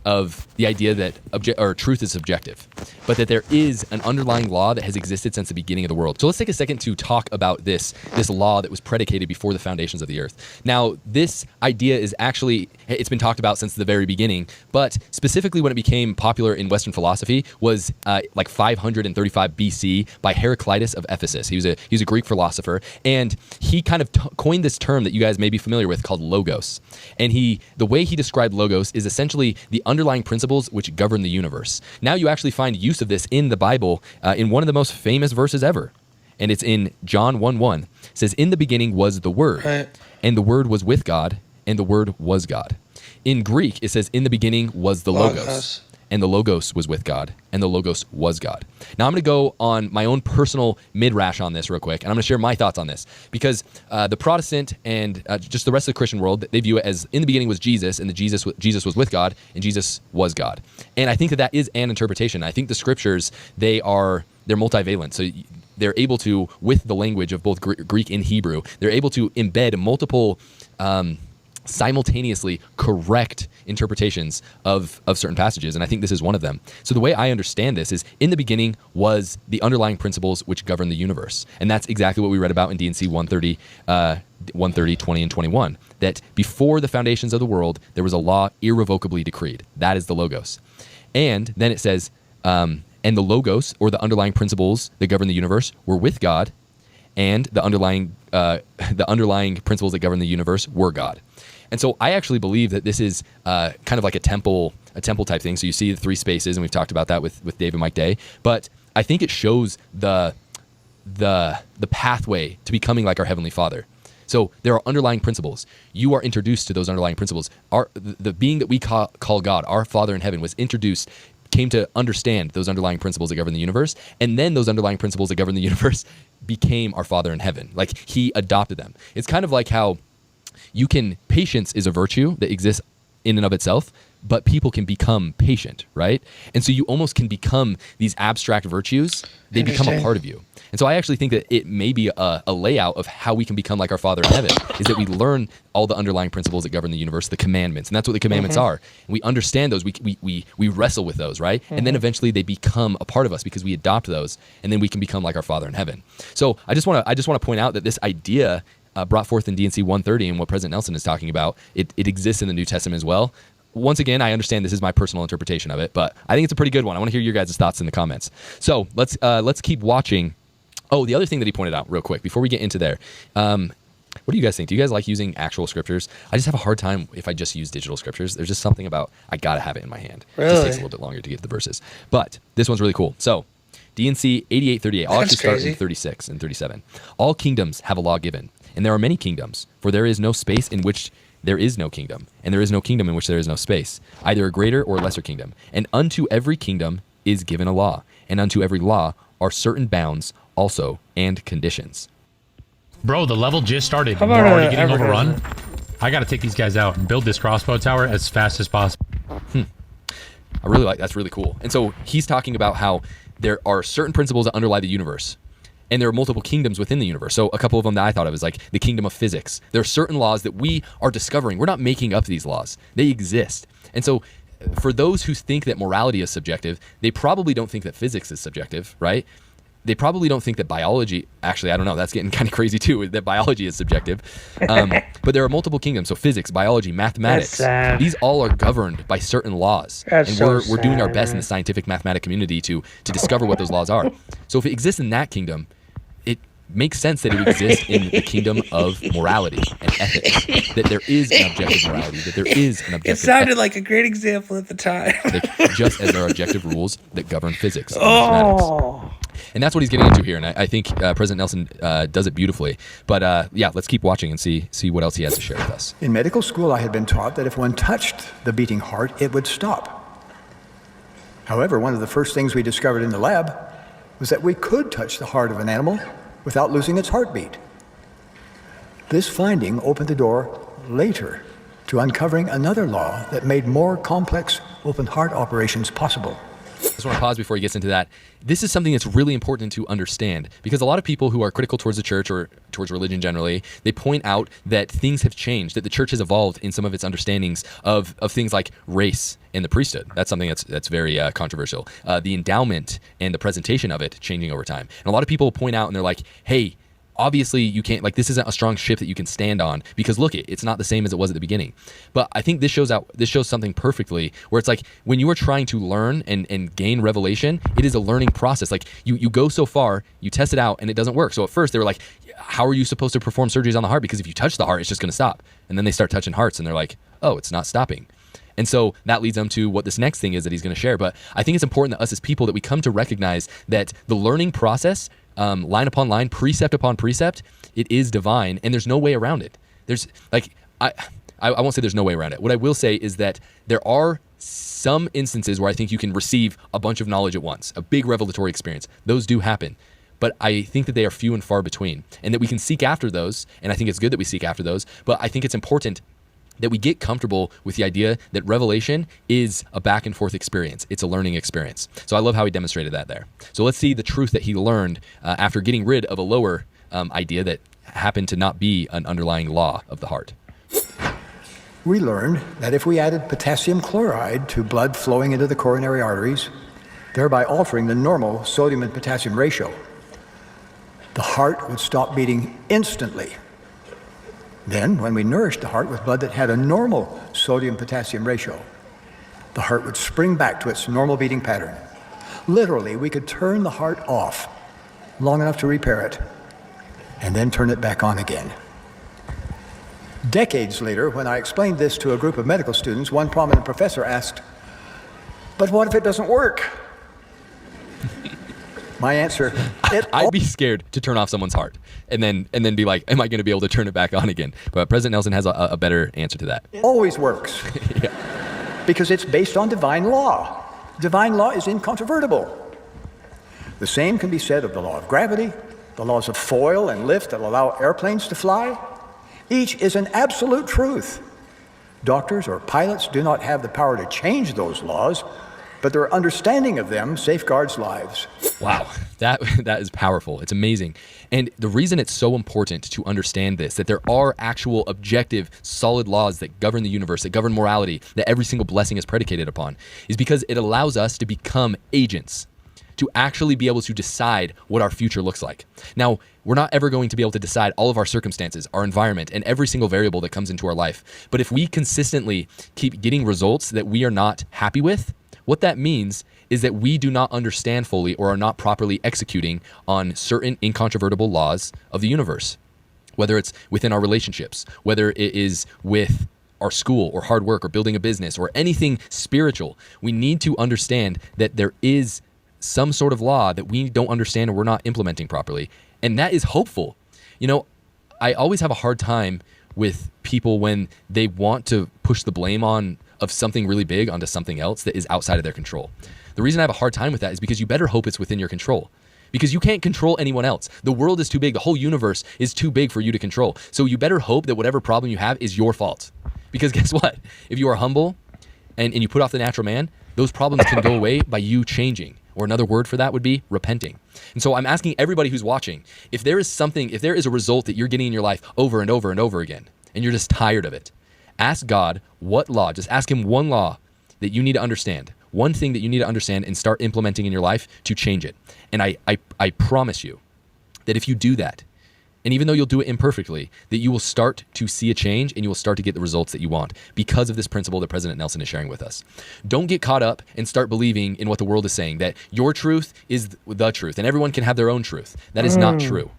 of the idea that truth is subjective, but that there is an underlying law that has existed since the beginning of the world. So let's take a second to talk about this law that was predicated before the foundations of the earth. Now, this idea is actually, it's been talked about since the very beginning, but specifically when it became popular in Western philosophy was like 535 BC by Heraclitus of Ephesus. He was a Greek philosopher, and he kind of coined this term that you guys may be familiar with called logos. And the way he described logos is essentially the underlying principles which govern the universe. Now you actually find use of this in the Bible in one of the most famous verses ever. And it's in John 1:1. It says, "In the beginning was the Word, and the Word was with God, and the Word was God." In Greek, it says, "In the beginning was the Logos, and the Logos was with God, and the Logos was God." Now, I'm going to go on my own personal midrash on this real quick, and I'm going to share my thoughts on this, because the Protestant and just the rest of the Christian world, they view it as in the beginning was Jesus, and Jesus was with God, and Jesus was God. And I think that is an interpretation. I think the scriptures, they're multivalent. So they're able to, with the language of both Greek and Hebrew, they're able to embed multiple simultaneously correct interpretations of certain passages, and I think this is one of them. So the way I understand this is, in the beginning was the underlying principles which govern the universe, and that's exactly what we read about in D&C 130, 20, and 21, that before the foundations of the world, there was a law irrevocably decreed. That is the Logos. And then it says, and the Logos, or the underlying principles that govern the universe, were with God, and the underlying principles that govern the universe were God. And so I actually believe that this is kind of like a temple type thing. So you see the three spaces, and we've talked about that with Dave and Mike Day. But I think it shows the pathway to becoming like our Heavenly Father. So there are underlying principles. You are introduced to those underlying principles. The being that we call God, our Father in heaven, was introduced, came to understand those underlying principles that govern the universe, and then those underlying principles that govern the universe became our Father in heaven. Like, he adopted them. It's kind of like how patience is a virtue that exists in and of itself, but people can become patient, right? And so you almost can become these abstract virtues. They become a part of you. And so I actually think that it may be a layout of how we can become like our Father in heaven, is that we learn all the underlying principles that govern the universe, the commandments, and that's what the commandments are. And we understand those, we wrestle with those, right? And then eventually they become a part of us because we adopt those, and then we can become like our Father in heaven. So I just want to point out that this idea brought forth in D&C 130 and what President Nelson is talking about, it exists in the New Testament as well. Once again, I understand this is my personal interpretation of it, but I think it's a pretty good one. I want to hear your guys' thoughts in the comments. So let's keep watching. Oh, the other thing that he pointed out real quick before we get into there, what do you guys think? Do you guys like using actual scriptures? I just have a hard time if I just use digital scriptures. There's just something about, I got to have it in my hand. Really? It just takes a little bit longer to get the verses. But this one's really cool. So D&C 8838. I'll actually start in 36 and 37. All kingdoms have a law given, and there are many kingdoms, for there is no space in which there is no kingdom, and there is no kingdom in which there is no space, either a greater or lesser kingdom. And unto every kingdom is given a law, and unto every law are certain bounds also and conditions. Bro, the level just started. We're already getting overrun. I got to take these guys out and build this crossbow tower as fast as possible. I really like that's really cool. And so he's talking about how there are certain principles that underlie the universe, and there are multiple kingdoms within the universe. So a couple of them that I thought of is like the kingdom of physics. There are certain laws that we are discovering. We're not making up these laws. They exist. And so for those who think that morality is subjective, they probably don't think that physics is subjective, right? They probably don't think that biology, actually, I don't know, that's getting kind of crazy too, that biology is subjective. But there are multiple kingdoms, so physics, biology, mathematics, these all are governed by certain laws. And we're doing our best in the scientific mathematic community to discover what those laws are. So if it exists in that kingdom, it makes sense that it would exist in the kingdom of morality and ethics, that there is an objective morality, that there is an objective It sounded like a great example at the time. Just as there are objective rules that govern physics and mathematics. And that's what he's getting into here, and I think President Nelson does it beautifully. But yeah, let's keep watching and see what else he has to share with us. In medical school, I had been taught that if one touched the beating heart, it would stop. However, one of the first things we discovered in the lab was that we could touch the heart of an animal without losing its heartbeat. This finding opened the door later to uncovering another law that made more complex open heart operations possible. just want to pause before he gets into that. This is something that's really important to understand because a lot of people who are critical towards the church or towards religion generally, they point out that things have changed, that the church has evolved in some of its understandings of things like race and the priesthood. That's something that's very controversial. The endowment and the presentation of it changing over time. And a lot of people point out and they're like, hey, obviously you can't, like, this isn't a strong ship that you can stand on because look, it's not the same as it was at the beginning. But I think this shows something perfectly where it's like when you are trying to learn and gain revelation, it is a learning process. Like you go so far, you test it out and it doesn't work. So at first they were like, how are you supposed to perform surgeries on the heart? Because if you touch the heart, it's just going to stop. And then they start touching hearts and they're like, oh, it's not stopping. And so that leads them to what this next thing is that he's going to share. But I think it's important that us as people that we come to recognize that the learning process, line upon line, precept upon precept, it is divine, and there's no way around it. There's like I won't say there's no way around it. What I will say is that there are some instances where I think you can receive a bunch of knowledge at once, a big revelatory experience. Those do happen. But I think that they are few and far between, and that we can seek after those, and I think it's good that we seek after those, but I think it's important that we get comfortable with the idea that revelation is a back and forth experience. It's a learning experience. So I love how he demonstrated that there. So let's see the truth that he learned after getting rid of a lower idea that happened to not be an underlying law of the heart. We learned that if we added potassium chloride to blood flowing into the coronary arteries, thereby altering the normal sodium and potassium ratio, the heart would stop beating instantly. Then, when we nourished the heart with blood that had a normal sodium-potassium ratio, the heart would spring back to its normal beating pattern. Literally, we could turn the heart off long enough to repair it, and then turn it back on again. Decades later, when I explained this to a group of medical students, one prominent professor asked, "But what if it doesn't work?" My answer, I'd be scared to turn off someone's heart and then be like, am I going to be able to turn it back on again? But President Nelson has a better answer to that. It always works. Yeah. Because it's based on divine law. Divine law is incontrovertible. The same can be said of the law of gravity, the laws of foil and lift that allow airplanes to fly. Each is an absolute truth. Doctors or pilots do not have the power to change those laws, but their understanding of them safeguards lives. Wow, that is powerful. It's amazing. And the reason it's so important to understand this, that there are actual objective, solid laws that govern the universe, that govern morality, that every single blessing is predicated upon, is because it allows us to become agents, to actually be able to decide what our future looks like. Now, we're not ever going to be able to decide all of our circumstances, our environment, and every single variable that comes into our life. But if we consistently keep getting results that we are not happy with, what that means is that we do not understand fully or are not properly executing on certain incontrovertible laws of the universe, whether it's within our relationships, whether it is with our school or hard work or building a business or anything spiritual. We need to understand that there is some sort of law that we don't understand or we're not implementing properly. And that is hopeful. You know, I always have a hard time with people when they want to push the blame of something really big onto something else that is outside of their control. The reason I have a hard time with that is because you better hope it's within your control. Because you can't control anyone else. The world is too big. The whole universe is too big for you to control. So you better hope that whatever problem you have is your fault. Because guess what? If you are humble and you put off the natural man, those problems can go away by you changing. Or another word for that would be repenting. And so I'm asking everybody who's watching, if there is a result that you're getting in your life over and over and over again, and you're just tired of it, ask God what law, just ask him one law that you need to understand, one thing that you need to understand and start implementing in your life to change it. And I promise you that if you do that, and even though you'll do it imperfectly, that you will start to see a change and you will start to get the results that you want because of this principle that President Nelson is sharing with us. Don't get caught up and start believing in what the world is saying, that your truth is the truth and everyone can have their own truth. That is not true.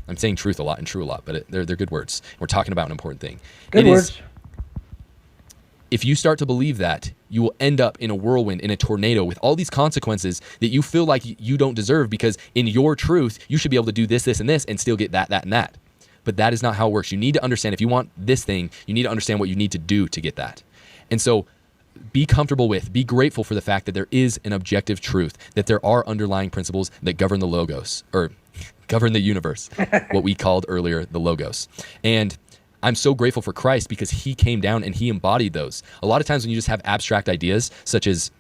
I'm saying truth a lot and true a lot, but they're good words. We're talking about an important thing. Good words. If you start to believe that, you will end up in a whirlwind, in a tornado with all these consequences that you feel like you don't deserve because in your truth, you should be able to do this, this, and this and still get that, that, and that. But that is not how it works. You need to understand if you want this thing, you need to understand what you need to do to get that. And so be comfortable with, be grateful for the fact that there is an objective truth, that there are underlying principles that govern the logos, or govern the universe, what we called earlier the logos. And I'm so grateful for Christ because he came down and he embodied those. A lot of times when you just have abstract ideas, such as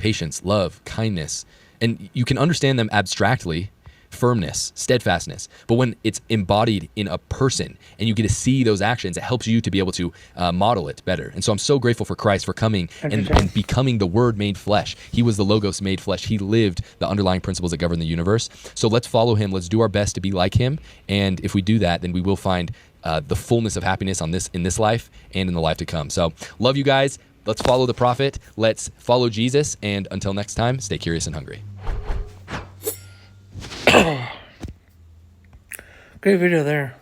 patience, love, kindness. And you can understand them abstractly, firmness, steadfastness. But when it's embodied in a person and you get to see those actions, it helps you to be able to model it better. And so I'm so grateful for Christ for coming and becoming the Word made flesh. He was the Logos made flesh. He lived the underlying principles that govern the universe. So let's follow him. Let's do our best to be like him. And if we do that, then we will find the fullness of happiness in this life and in the life to come. So love you guys. Let's follow the prophet. Let's follow Jesus. And until next time, stay curious and hungry. Great video there.